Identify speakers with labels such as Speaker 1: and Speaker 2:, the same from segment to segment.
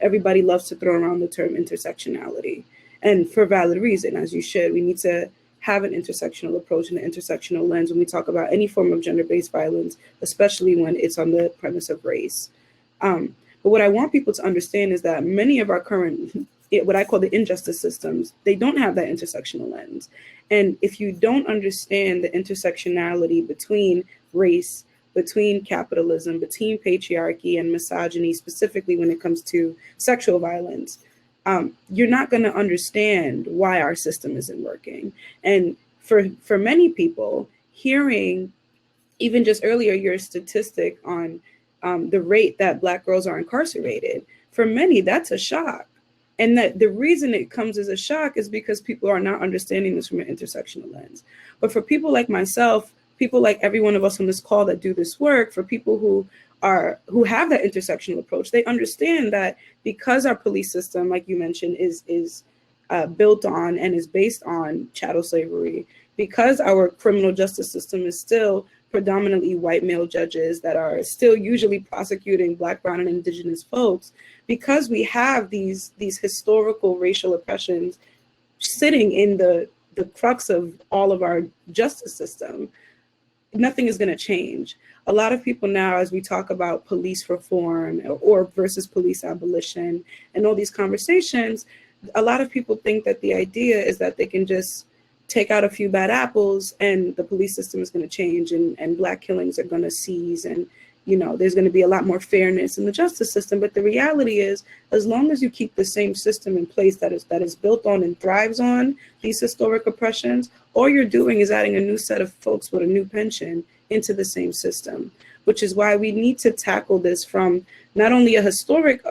Speaker 1: everybody loves to throw around the term intersectionality, and for valid reason, as you should. We need to have an intersectional approach and an intersectional lens when we talk about any form of gender-based violence, especially when it's on the premise of race. But what I want people to understand is that many of our current, what I call the injustice systems, they don't have that intersectional lens. And if you don't understand the intersectionality between race, between capitalism, between patriarchy and misogyny, specifically when it comes to sexual violence, you're not going to understand why our system isn't working. And for many people, hearing even just earlier your statistic on the rate that Black girls are incarcerated, for many, that's a shock. And that the reason it comes as a shock is because people are not understanding this from an intersectional lens. But for people like myself, people like every one of us on this call that do this work, for people who have that intersectional approach, they understand that because our police system, like you mentioned, is built on and is based on chattel slavery, because our criminal justice system is still predominantly white male judges that are still usually prosecuting Black, brown, and indigenous folks, because we have these historical racial oppressions sitting in the crux of all of our justice system, nothing is going to change. A lot of people now, as we talk about police reform or versus police abolition and all these conversations, a lot of people think that the idea is that they can just take out a few bad apples and the police system is going to change and Black killings are going to cease, and there's going to be a lot more fairness in the justice system. But the reality is, as long as you keep the same system in place that is built on and thrives on these historic oppressions, all you're doing is adding a new set of folks with a new pension into the same system, which is why we need to tackle this from not only a historic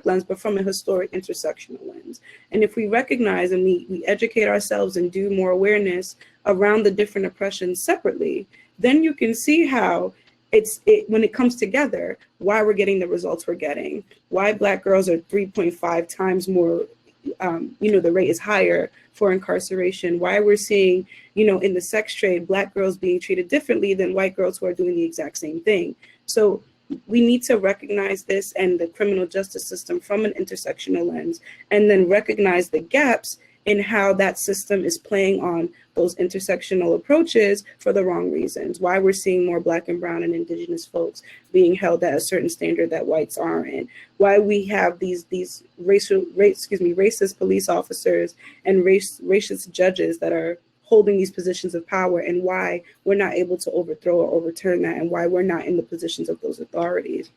Speaker 1: lens, but from a historic intersectional lens. And if we recognize and we educate ourselves and do more awareness around the different oppressions separately, then you can see how when it comes together, why we're getting the results we're getting, why Black girls are 3.5 times more, the rate is higher for incarceration, why we're seeing, in the sex trade, Black girls being treated differently than white girls who are doing the exact same thing. So we need to recognize this and the criminal justice system from an intersectional lens, and then recognize the gaps in how that system is playing on those intersectional approaches for the wrong reasons. Why we're seeing more Black and brown and indigenous folks being held at a certain standard that whites aren't. Why we have these racist police officers and racist judges that are holding these positions of power, and why we're not able to overthrow or overturn that, and why we're not in the positions of those authorities.